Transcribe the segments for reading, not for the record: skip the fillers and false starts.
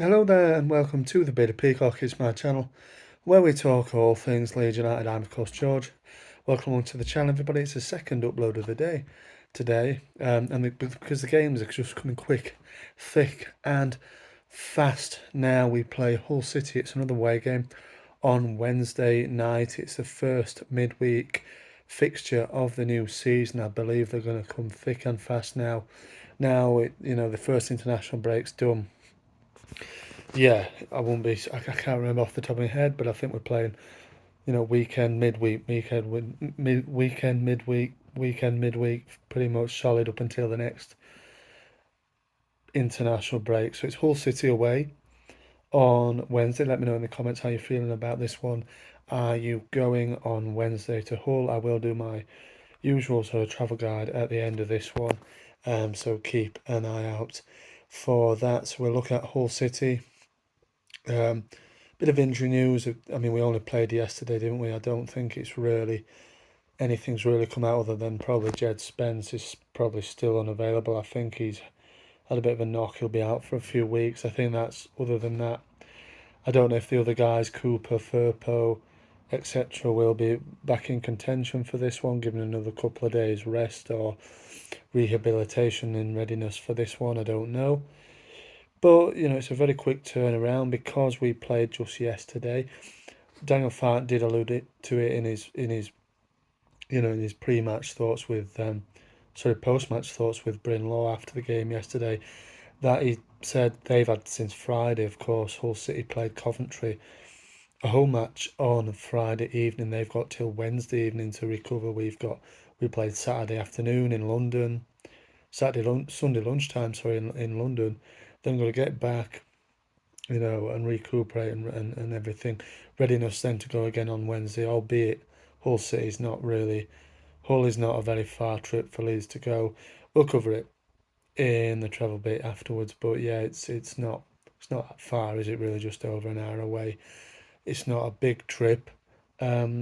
Hello there and welcome to the Beta Peacock. It's my channel where we talk all things Leeds United. I'm of course George. Welcome on to the channel everybody. It's the second upload of the day today because the games are just coming quick, thick and fast. Now we play Hull City. It's another away game on Wednesday night. It's the first midweek fixture of the new season. I believe they're going to come thick and fast now. The first international break's done. Yeah, I won't be. I can't remember off the top of my head, but I think we're playing. Weekend, midweek, weekend, midweek, pretty much solid up until the next international break. So it's Hull City away on Wednesday. Let me know in the comments how you're feeling about this one. Are you going on Wednesday to Hull? I will do my usual sort of travel guide at the end of this one. So keep an eye out for that. So we'll look at Hull City. Bit of injury news. I mean, we only played yesterday, didn't we? I don't think anything's really come out other than probably Jed Spence is probably still unavailable. I think he's had a bit of a knock. He'll be out for a few weeks. I think that's other than that. I don't know if the other guys, Cooper, Firpo, etc., will be back in contention for this one, given another couple of days rest or rehabilitation in readiness for this one. I don't know. But, it's a very quick turnaround because we played just yesterday. Daniel Farke did allude to it in his pre-match thoughts with post-match thoughts with Bryn Law after the game yesterday, that he said they've had since Friday. Of course, Hull City played Coventry a home match on Friday evening. They've got till Wednesday evening to recover. We played Saturday afternoon in London, Sunday lunchtime, in London. Then got to get back, and recuperate and everything. Readiness then to go again on Wednesday, albeit Hull is not a very far trip for Leeds to go. We'll cover it in the travel bit afterwards, but yeah, it's not that far, is it really? Just over an hour away. It's not a big trip. But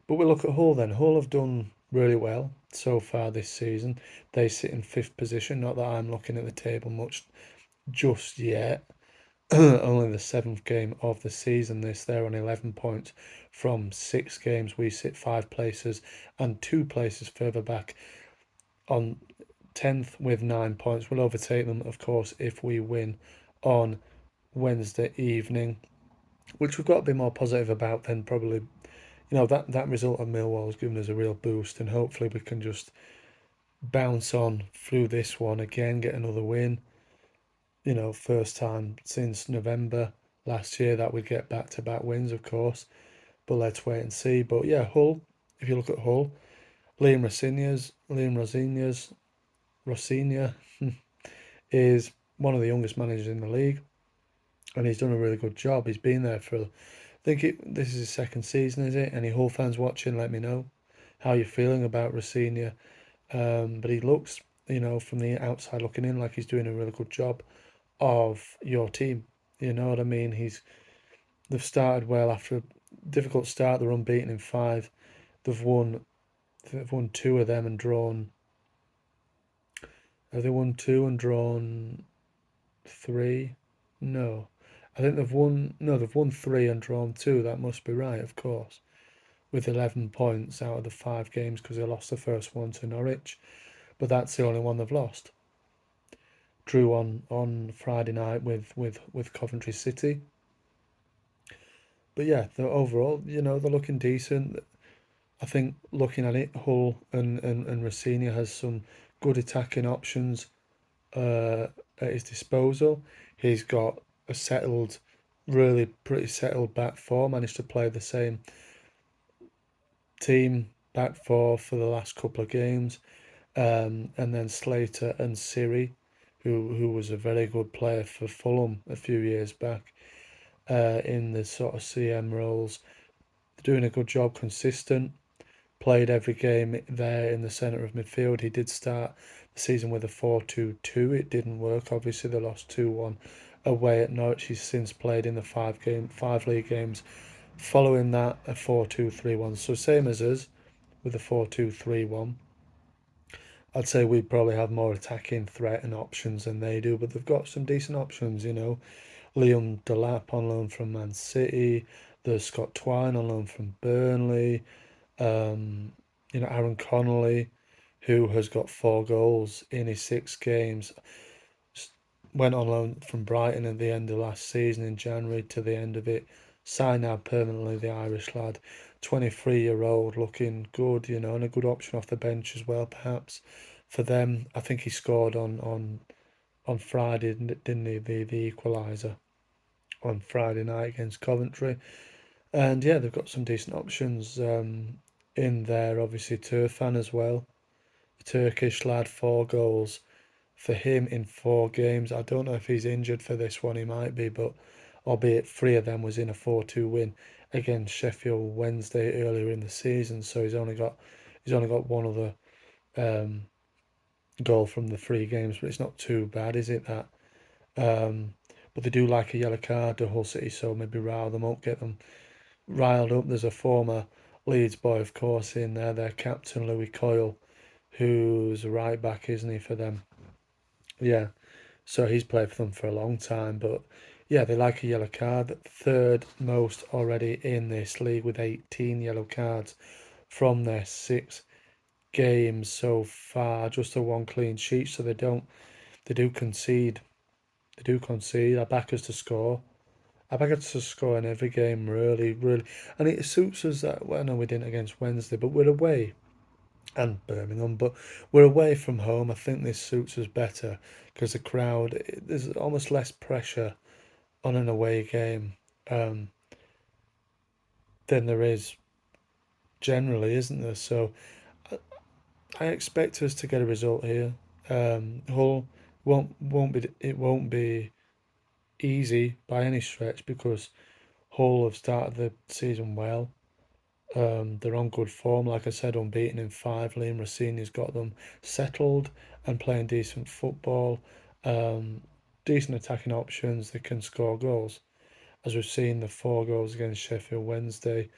we'll look at Hull then. Hull have done really well so far this season. They sit in fifth position. Not that I'm looking at the table much just yet. Only the seventh game of the season. They're on 11 points from 6 games. We sit 5 places and 2 places further back on 10th with 9 points. We'll overtake them, of course, if we win on Wednesday evening, which we've got to be more positive about than probably. That result of Millwall has given us a real boost, and hopefully we can just bounce on through this one again, get another win. First time since November last year that we'd get back-to-back wins, of course. But let's wait and see. But yeah, Hull, if you look at Hull, Liam Rosenior is one of the youngest managers in the league, and he's done a really good job. He's been there for, this is his second season, is it? Any Hull fans watching, let me know how you're feeling about Rosenior. But he looks, from the outside looking in, like he's doing a really good job of your team. You know what I mean? They've started well after a difficult start. They're unbeaten in 5. They've won 2 of them and drawn. Have they won 2 and drawn 3? No. I think they've won 3 and drawn 2. That must be right, of course. With 11 points out of the 5 games, because they lost the first one to Norwich. But that's the only one they've lost. Drew on Friday night with Coventry City. But yeah, overall, they're looking decent. I think looking at it, Hull and Rosenior has some good attacking options at his disposal. He's got a really pretty settled back four, managed to play the same team back four for the last couple of games. And then Slater and Siri, who was a very good player for Fulham a few years back, in the sort of CM roles. They're doing a good job, consistent. Played every game there in the centre of midfield. He did start the season with a 4-2-2. It didn't work. Obviously, they lost 2-1 away at Norwich. He's since played in the 5 league games. Following that, a 4-2-3-1. So same as us with a 4-2-3-1. I'd say we probably have more attacking threat and options than they do, but they've got some decent options, Liam Delap on loan from Man City. There's Scott Twine on loan from Burnley. Um, Aaron Connolly, who has got 4 goals in his 6 games, went on loan from Brighton at the end of last season in January to the end of it. Signed now permanently, the Irish lad, 23-year-old, looking good, and a good option off the bench as well, perhaps for them. I think he scored on Friday, didn't he? The equaliser on Friday night against Coventry. And yeah, they've got some decent options in there. Obviously, Turfan as well. A Turkish lad, 4 goals for him in 4 games. I don't know if he's injured for this one. He might be, but albeit 3 of them was in a 4-2 win against Sheffield Wednesday earlier in the season. So he's only got one other um, goal from the 3 games, but it's not too bad, is it? That. Um, but they do like a yellow card to Hull City, so maybe rile them up, get them riled up. There's a former Leeds boy, of course, in there, their captain Louis Coyle, who's a right back, isn't he, for them? Yeah, so he's played for them for a long time. But yeah, they like a yellow card. Third most already in this league with 18 yellow cards from their 6 games so far. Just a one clean sheet, so they do concede. They do concede. I back us to score. I back us to score in every game, really, really. And it suits us that, well, no, we didn't against Wednesday, but we're away and Birmingham, but we're away from home. I think this suits us better because the crowd, there's almost less pressure on an away game um, than there is generally, isn't there? So I expect us to get a result here. Hull won't be easy by any stretch because Hull have started the season well. They're on good form, like I said, unbeaten in 5. Liam Rossini's got them settled and playing decent football. Um, Decent attacking options. They can score goals, as we've seen the 4 goals against Sheffield Wednesday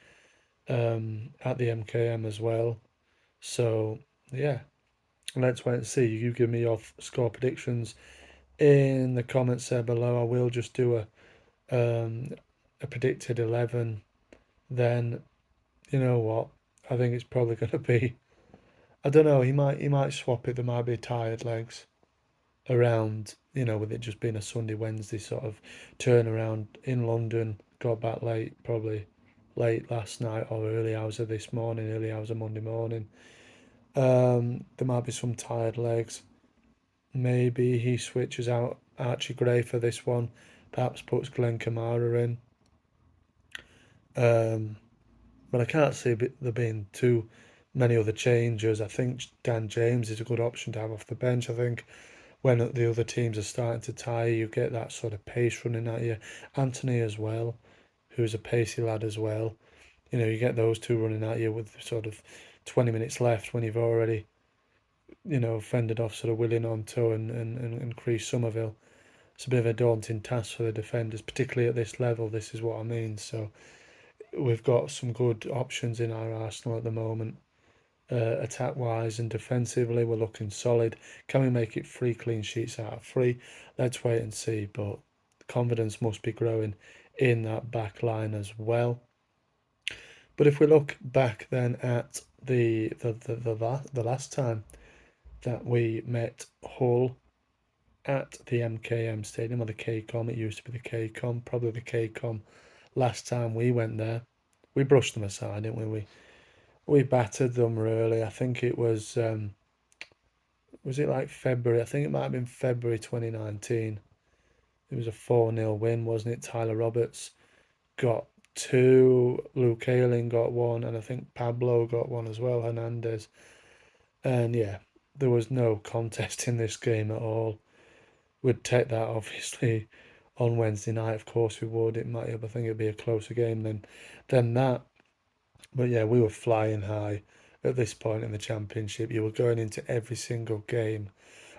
at the MKM as well. So yeah, let's wait and see. You give me your score predictions in the comments there below. I will just do a predicted 11. Then you know what? I think it's probably going to be. I don't know. He might swap it. There might be tired legs around. With it just being a Sunday Wednesday sort of turnaround in London. Got back late, probably late last night or early hours of this morning, early hours of Monday morning. There might be some tired legs. Maybe he switches out Archie Gray for this one. Perhaps puts Glenn Kamara in. Um, but I can't see there being too many other changes. I think Dan James is a good option to have off the bench. I think when the other teams are starting to tire, you get that sort of pace running at you. Anthony as well, who's a pacey lad as well. You get those two running at you with sort of 20 minutes left when you've already, fended off sort of Willian Onto and Chris Somerville. It's a bit of a daunting task for the defenders, particularly at this level. This is what I mean. So we've got some good options in our arsenal at the moment. Attack wise and defensively, we're looking solid. Can we make it 3 clean sheets out of 3? Let's wait and see. But confidence must be growing in that back line as well. But if we look back then at the last time that we met Hull at the MKM Stadium, or the KCOM, it used to be the KCOM, probably the KCOM last time we went there. We brushed them aside, didn't we? We battered them really. I think it was it like February? I think it might have been February 2019. It was a 4-0 win, wasn't it? Tyler Roberts got 2, Luke Ayling got 1, and I think Pablo got 1 as well, Hernandez. And yeah, there was no contest in this game at all. We'd take that obviously on Wednesday night, of course we would. I think it'd be a closer game than that. But yeah, we were flying high at this point in the championship. You were going into every single game.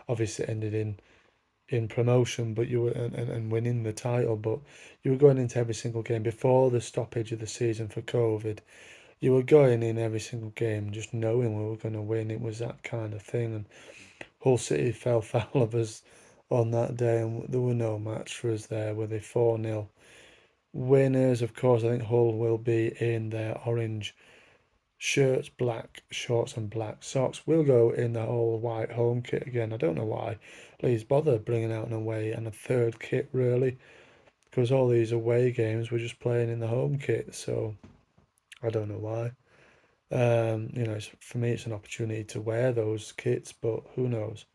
Obviously, it ended in promotion, but you were and winning the title. But you were going into every single game before the stoppage of the season for COVID. You were going in every single game just knowing we were going to win. It was that kind of thing. And Hull City fell foul of us on that day, and there were no match for us there with a 4-0 winners. Of course, I think Hull will be in their orange shirts, black shorts, and black socks. We'll go in the whole white home kit again. I don't know why Leeds bother bringing out an away and a third kit, really, because all these away games we're just playing in the home kit. So I don't know why. For me, it's an opportunity to wear those kits, but who knows?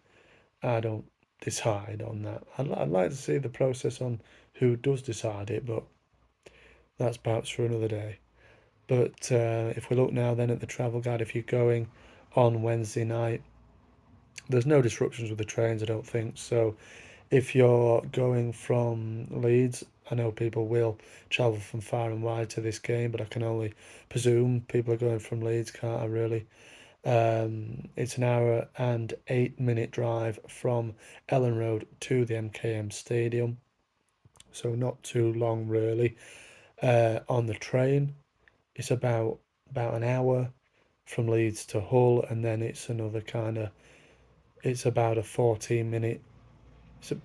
I don't decide on that. I'd like to see the process on who does decide it, but that's perhaps for another day. But if we look now then at the travel guide, if you're going on Wednesday night, there's no disruptions with the trains, I don't think. So if you're going from Leeds, I know people will travel from far and wide to this game, but I can only presume people are going from Leeds, can't I really? It's an hour and 8 minute drive from Ellen Road to the MKM Stadium, so not too long really. On the train, it's about an hour from Leeds to Hull, and then it's about a 14 minute.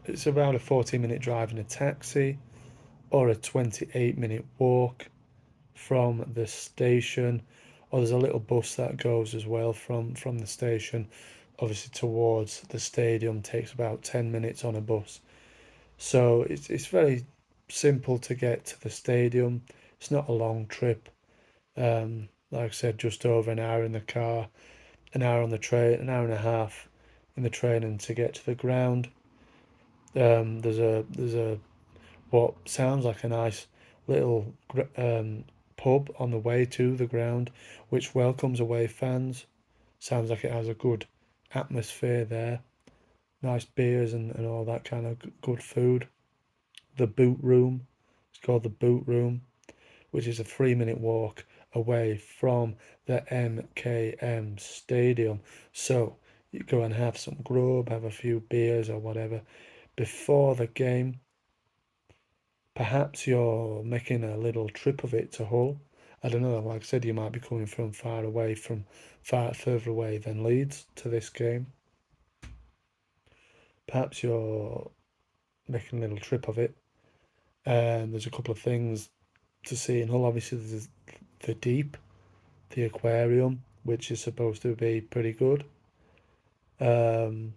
It's about a 14 minute drive in a taxi, or a 28 minute walk from the station, or there's a little bus that goes as well from the station, obviously towards the stadium. Takes about 10 minutes on a bus, so it's very simple to get to the stadium. It's not a long trip. Like I said, just over an hour in the car, an hour on the train, an hour and a half in the train, and to get to the ground. There's a what sounds like a nice little pub on the way to the ground, which welcomes away fans. Sounds like it has a good atmosphere there. Nice beers and all that kind of good food. The boot room, it's called the boot room, which is a 3 minute walk away from the MKM Stadium. So you go and have some grub, have a few beers or whatever before the game. Perhaps you're making a little trip of it to Hull. I don't know, like I said, you might be coming from far further away than Leeds to this game. Perhaps you're making a little trip of it. There's a couple of things to see in Hull. Obviously, there's the Deep, the aquarium, which is supposed to be pretty good. Um,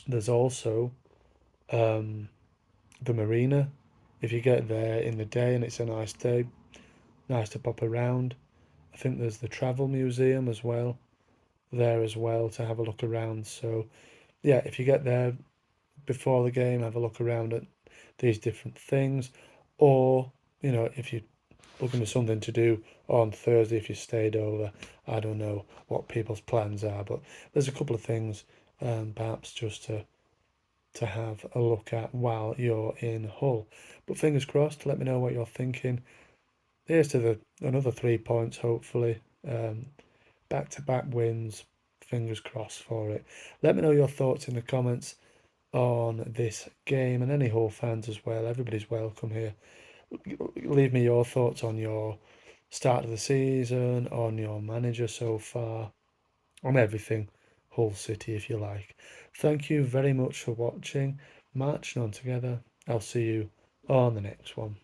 there's also um, the marina. If you get there in the day and it's a nice day, nice to pop around. I think there's the travel museum as well there as well to have a look around. So yeah, if you get there before the game, have a look around at these different things, or if you're looking for something to do on Thursday, if you stayed over, I don't know what people's plans are, but there's a couple of things perhaps just to have a look at while you're in Hull. But fingers crossed, let me know what you're thinking. Here's to the another 3 points, hopefully. Back to back wins, fingers crossed for it. Let me know your thoughts in the comments on this game, and any Hull fans as well. Everybody's welcome here. Leave me your thoughts on your start of the season, on your manager so far, on everything Hull City if you like. Thank you very much for watching. Marching on together. I'll see you on the next one.